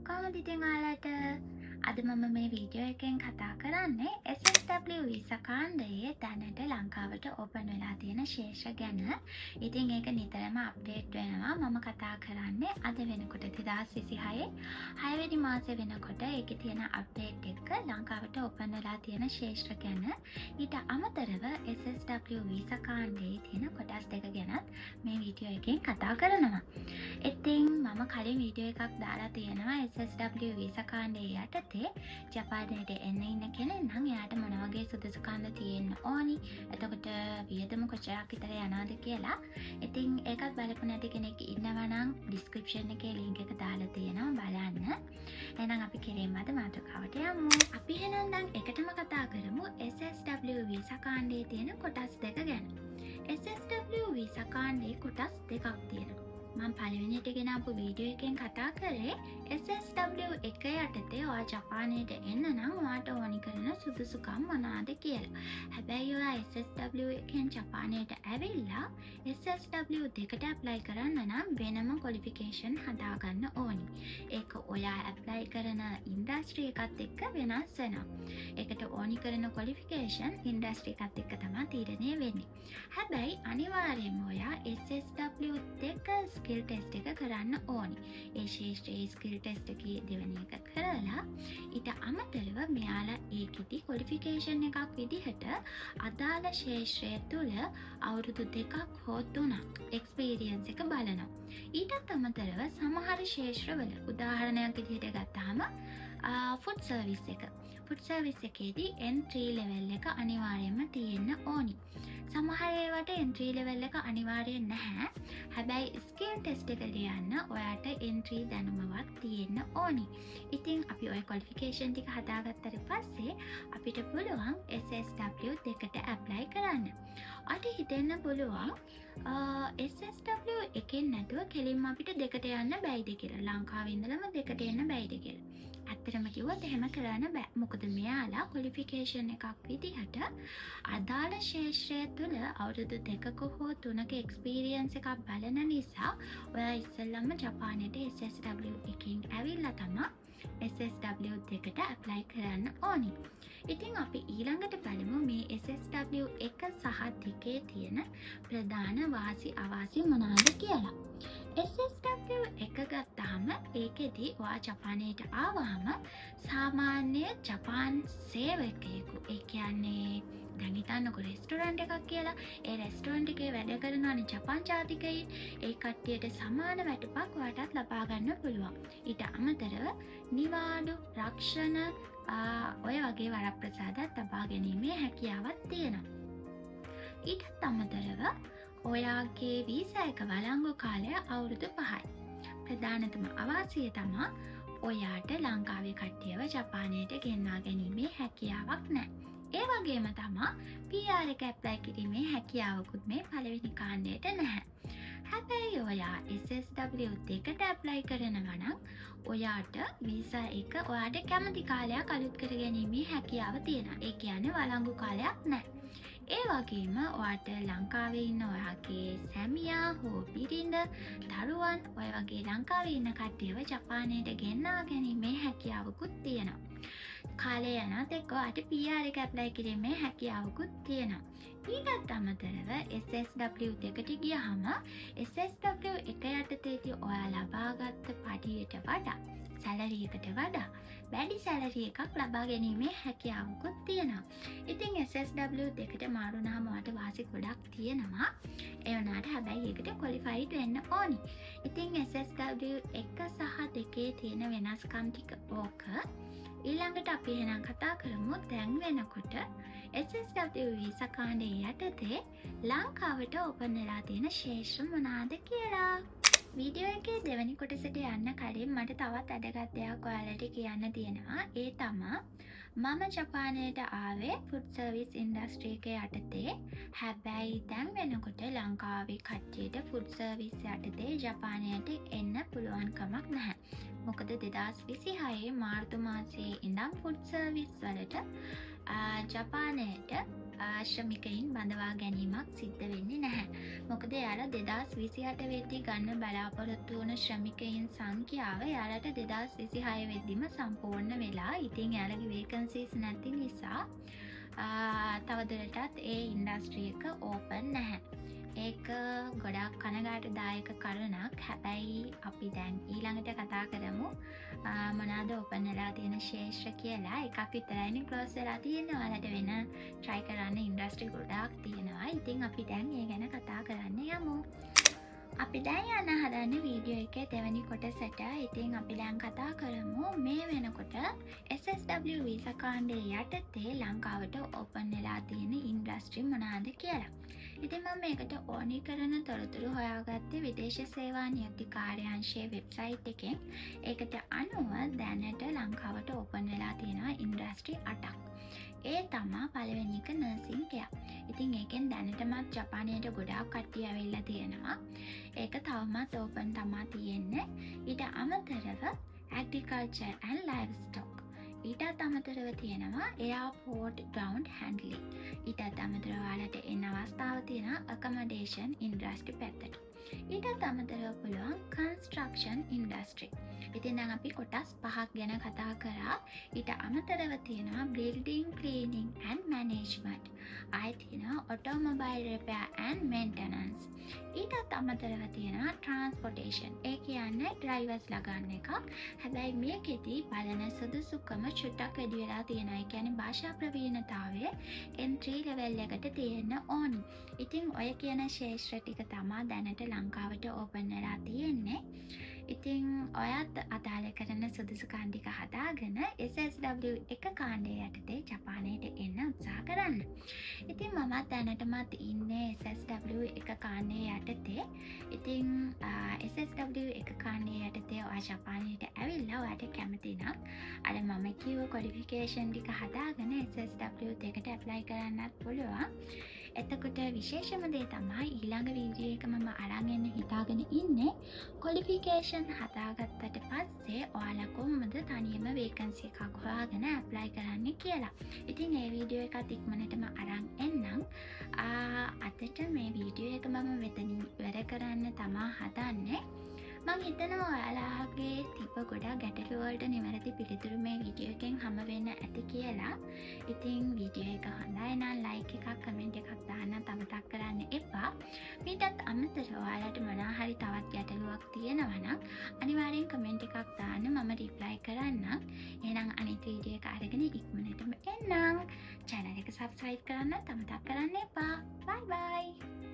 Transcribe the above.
කොමදිතිංආලට අද මම මේ වීඩියෝ එකෙන් කතා කරන්නේ SSW වීසා කාණ්ඩයේ දැනට ලංකාවට ඕපන් වෙලා තියෙන ශේෂ්ත්‍ර ගැන. ඉතින් ඒක නිතරම අප්ඩේට් වෙනවා. මම කතා කරන්නේ අද වෙනකොට 2026 6 වෙනි මාසේ වෙනකොට ඒකේ තියෙන අප්ඩේට් එක ලංකාවට ඕපන් වෙලා තියෙන ශේෂ්ත්‍ර ගැන. ඊට අමතරව SSW වීසා කාණ්ඩයේ තියෙන කොටස් දෙක ගැනත් මේ වීඩියෝ එකෙන් කතා කරනවා. ඉතින් මම කලින් වීඩියෝ එකක් දාලා තියෙනවා SSW වීසා කාණ්ඩයේ යටතේ ජපානයට එන්න ඉන්න කෙනෙක් නම් එයාට මොන වගේ සුදුසුකම්ද තියෙන්න ඕනි, එතකොට වියදම කොච්චරක් විතර යනවද කියලා. ඉතින් ඒකත් බලපු නැති කෙනෙක් ඉන්නවා නම් ඩිස්ක්‍රිප්ෂන් එකේ ලින්ක් එක දාලා තියෙනවා බලන්න. එහෙනම් අපි කෙරෙන්න අද මාතෘකාවට යමු. අපි එහෙනම් දැන් එකටම කතා කරමු SSW වීසා කාණ්ඩයේ තියෙන කොටස් දෙක ගැන. SSW වීසා කාණ්ඩයේ කොටස් දෙකක් තියෙනවා. මම පළවෙනියට ගෙනාපු වීඩියෝ එකෙන් කතා කරේ SSW එක යටතේ ඔයා ජපානයට එන්න නම් ඔයාට ඕනි කරන සුදුසුකම් මොනවාද කියලා. හැබැයි ඔයා SSW එකෙන් ජපානයට ඇවිල්ලා SSW දෙකට ඇප්ලයි කරන්න නම් වෙනම ක්වොලිෆිකේෂන් හදාගන්න ඕනි. ඒක ඔයා ඇප්ලයි කරන ඉන්ඩස්ට්‍රි එකත් එක්ක වෙනස් වෙනවා. ඒකට ඕනි කරන ක්වොලිෆිකේෂන් ඉන්ඩස්ට්‍රි එකත් එක්ක තමයි තීරණය වෙන්නේ. හැබැයි අනිවාර්යයෙන්ම ඔයා SSW දෙක ස්කිල් ටෙස්ට් එක කරන්න ඕනි. ඒ ශේෂ්ත්‍රයේ ස්කිල් ටෙස්ට් එකේ දෙවෙනි එක කරලා ඊට අමතරව මෙයාලා ඒකෙදි ක්වොලිෆිකේෂන් එකක් විදිහට අදාළ ශේෂ්ත්‍රය තුළ අවුරුදු 2ක් හෝ 3ක් එක්ස්පීරියන්ස් එක බලනවා. ඊටත් අමතරව සමහර ශේෂ්ත්‍රවල උදාහරණයක් විදිහට ගත්තාම ෆුඩ් සර්විස් එක. ෆුඩ් සර්විස් එකේදී එන්ට්‍රී ලෙවල් එක අනිවාර්යයෙන්ම තියෙන්න ඕනි. සමහර ඒවාට එන්ට්‍රී ලෙවල් එක අනිවාර්යෙන් නැහැ. හැබැයි ස්කිල් ටෙස්ට් එක ලියන්න ඔයාට එන්ට්‍රී දැනුමවත් තියෙන්න ඕනි. ඉතින් අපි ওই ක්වොලිෆිකේෂන් ටික හදාගත්තට පස්සේ අපිට පුළුවන් SSW දෙකට ඇප්ලයි කරන්න. ඔයාට හිතෙන්න පුළුවන් SSW එකෙන් නැතුව කෙලින්ම අපිට දෙකට යන්න බැයිද කියලා. ලංකාවේ ඉඳලම දෙකට එන්න බැයිද කියලා. ඇත්තටම කිව්වොත් එහෙම කරන්න බෑ. මොකද මෙයාලා ක්වොලිෆිකේෂන් එකක් විදිහට අදාළ ශේෂ්ත්‍රය තුළ අවුරුදු 2ක හෝ 3ක එක්ස්පීරියන්ස් එකක් බලන නිසා ඔයා ඉස්සෙල්ලම ජපානයට SSW එකකින් ඇවිල්ලා තමයි SSW දෙකට ඇප්ලයි කරන්න ඕනි. ඉතින් අපි ඊළඟට බලමු මේ SSW එක සහ දෙකේ තියෙන ප්‍රධාන වාසි අවාසි මොනවාද කියලා. SSW එක ගත්තාම ඒකෙදී ඔයා ජපානයට ආවහම සාමාන්‍ය ජපාන් සේවකයෙකු, ඒ කියන්නේ දැන් හිතන්නකො රෙස්ටොරන්ට් එකක් කියලා. ඒ රෙස්ටොරන්ට් එකේ වැඩ කරනවානේ ජපාන් ජාතිකයින්. ඒ කට්ටියට සමාන වැටුපක් ඔයාටත් ලබා ගන්න පුළුවන්. ඊට අමතරව නිවාඩු, රක්ෂණ ඔය වගේ වරප්‍රසාදත් ලබා ගැනීමේ හැකියාවක් තියෙනවා. ඊටත් අමතරව ඔයාගේ වීසා එක වළංගු කාලය අවුරුදු 5යි. ප්‍රධානතම අවාසිය තමයි ඔයාට ලංකාවේ කට්ටියව ජපානයට ගෙන්වා ගැනීමේ හැකියාවක් නැහැ. ඒ වගේම තමයි PR එක ඇප්ලයි කිරීමේ හැකියාවකුත් මේ පළවෙනි කාණ්ඩයට නැහැ. හැබැයි ඔයා SSW දෙකට ඇප්ලයි කරනවා නම් ඔයාට වීසා එක ඔයාට කැමති කාලයක් අලුත් කර ගැනීමේ හැකියාව තියෙනවා. ඒ කියන්නේ වළංගු කාලයක් නැහැ. ඒ වගේම ඔයාට ලංකාවේ ඉන්න ඔයාගේ සැමියා හෝ බිරිඳ, දරුවන් ඔය වගේ ලංකාවේ ඉන්න කට්ටියව ජපානයට ගෙන්වා ගැනීමේ හැකියාවකුත් තියෙනවා. කාලය යනත් එක්ක ඔයාට PR එක ඇප්ලයි කිරීමේ හැකියාවකුත් තියෙනවා. ඊටත් අමතරව SSW දෙකට ගියහම SSW එක යටතේදී ඔයා ලබාගත් පඩියට වඩා, සැලරි එකට වඩා වැඩි සැලරි එකක් ලබා ගැනීමේ හැකියාවකුත් තියෙනවා. ඉතින් SSW දෙකට මාරු වුණාම ඔයාට වාසි ගොඩක් තියෙනවා. ඒ වුණාට හැබැයි ඒකට ක්වොලිෆයිඩ් වෙන්න ඕනි. ඉතින් SSW එක සහ දෙකේ තියෙන වෙනස්කම් ටික ඕක. ඊළඟට අපි එහෙනම් කතා කරමු දැන් වෙනකොට SSW වීසා කාණ්ඩයේ යටතේ ලංකාවට ඕපන් වෙලා තියෙන ශේෂ්ත්‍ර මොනවාද කියලා. වීඩියෝ එකේ දෙවැනි කොටසට යන්න කලින් මට තවත් වැදගත් දෙයක් ඔයාලට කියන්න තියෙනවා. ඒ තමයි මම ජපානයට ආවේ ෆුඩ් සර්විස් ඉන්ඩස්ට්‍රි එකේ යටතේ. හැබැයි දැන් වෙනකොට ලංකාවේ කට්ටියට ෆුඩ් සර්විස් යටතේ ජපානයට එන්න පුළුවන් කමක් නැහැ. මොකද 2026 මාර්තු මාසයේ ඉඳන් ෆුඩ් සර්විස් වලට ජපානයට ශ්‍රමිකයින් බඳවා ගැනීමක් සිද්ධ වෙන්නේ නැහැ. මොකද එයාලා 2028 වෙද්දී ගන්න බලාපොරොත්තු වුණු ශ්‍රමිකයින් සංඛ්‍යාව එයාලට 2026 වෙද්දිම සම්පූර්ණ වෙලා. ඉතින් එයාලගේ වේකන්සීස් නැති නිසා තවදුරටත් ඒ ඉන්ඩස්ට්‍රී එක ඕපන් නැහැ. ඒක ගොඩක් කනගාටුදායක කරුණක්. හැබැයි අපි දැන් ඊළඟට කතා කරමු මොනවාද ඕපන් වෙලා තියෙන ශේෂ්ත්‍ර කියලා. එකක් විතරයිනේ ක්ලෝස් වෙලා තියෙන්නේ. ඔයාලට වෙන try කරන්න ඉන්ඩස්ට්‍රි ගොඩක් තියෙනවා. ඉතින් අපි දැන් ඒ ගැන කතා කරන්න යමු. අපි දැන් යන්න හදන්නේ වීඩියෝ එකේ දෙවැනි කොටසට. ඉතින් අපි දැන් කතා කරමු මේ වෙනකොට SSW වීසා කාණ්ඩයේ යටතේ ලංකාවට ඕපන් වෙලා තියෙන ඉන්ඩස්ට්‍රි මොනවාද කියලා. ඉතින් මම මේකට ඕනි කරන තොරතුරු හොයාගත්තේ විදේශ සේවා නියුක්ති කාර්යාංශයේ වෙබ්සයිට් එකෙන්. ඒකට අනුව දැනට ලංකාවට ඕපන් වෙලා තියෙනවා ඉන්ඩස්ට්‍රි 8ක්. ඒ තමා පළවෙනි එක නර්සින් කෙයා. ඉතින් ඒකෙන් දැනටමත් ජපානයට ගොඩාක් කට්ටිය ඇවිල්ලා තියෙනවා. ඒක තවමත් ඕපන් තමා තියෙන්නේ. ඊට අමතරව agriculture and livestock. ඊටත් අමතරව තියෙනවා airport ground handling. ඊටත් අමතරව ඔයාලට එන අවස්ථාව තියෙනවා accommodation industry පැත්තට. ඊටත් අමතරව පුළුවන් construction industry. ඉතින් දැන් අපි කොටස් 5ක් ගැන කතා කරා. ඊට අමතරව තියෙනවා building cleaning and management. ආයෙ තියෙනවා automobile repair and maintenance. ඊටත් අමතරව තියෙනවා transportation. ඒ කියන්නේ drivers ගන්න එක. හැබැයි මේකෙදි බලන සුදුසුකම චුට්ටක් වැඩි වෙලා තියෙනවා. ඒ කියන්නේ භාෂා ප්‍රවීණතාවය entry level එකට තියෙන්න ඕනි. ඉතින් ඔය කියන ශේෂ්ත්‍ර ටික තමයි දැනට ලංකාවට ඕපන් වෙලා තියෙන්නේ. ඉතින් ඔයත් අදාළ කරන සුදුසුකම් ටික හදාගෙන SSW එක කාණ්ඩය යටතේ ජපානයට එන්න උත්සාහ කරන්න. ඉතින් මමත් දැනටමත් ඉන්නේ SSW එක කාණ්ඩය යටතේ. ඉතින් SSW එක කාණ්ඩය යටතේ ඔයා ජපානයට ඇවිල්ලා ඔයාට කැමති නම් අර මම කිව්ව ක්වොලිෆිකේෂන් ටික හදාගෙන SSW එකට ඇප්ලයි කරන්නත් පුළුවන්. එතකොට විශේෂම දේ තමයි ඊළඟ වීඩියෝ එක මම අරන් එන්න හිතාගෙන ඉන්නේ ක්වොලිෆිකේෂන් හදාගත්තට පස්සේ ඔයාලා කොහොමද තනියම වේකන්සි එකක් හොයාගෙන ඇප්ලයි කරන්න කියලා. ඉතින් ඒ වීඩියෝ එකත් ඉක්මනටම අරන් එන්නම්. අදට මේ වීඩියෝ එක මම මෙතනින් ඉවර කරන්න තමා හදන්නේ. මං හිතනවා ඔයාලාගේ තිබ්බ ගොඩක් ගැටලු වලට නිවැරදි පිළිතුරු මේ වීඩියෝ එකෙන් හම්බ වෙන්න ඇති කියලා. ඉතින් වීඩියෝ එක හොඳයි නම් ලයික් එකක් කමෙන්ට් එකක් දාන්න අමතක කරන්න එපා. මීටත් අමතරව ඔයාලට මොනවා හරි තවත් ගැටලුවක් තියෙනවා නම් අනිවාර්යෙන් කමෙන්ට් එකක් දාන්න මම රිප්ලයි කරන්නම්. එහෙනම් අනිත් වීඩියෝ එක අරගෙන ඉක්මනටම එන්නම්. channel එක subscribe කරන්න අමතක කරන්න එපා. bye bye.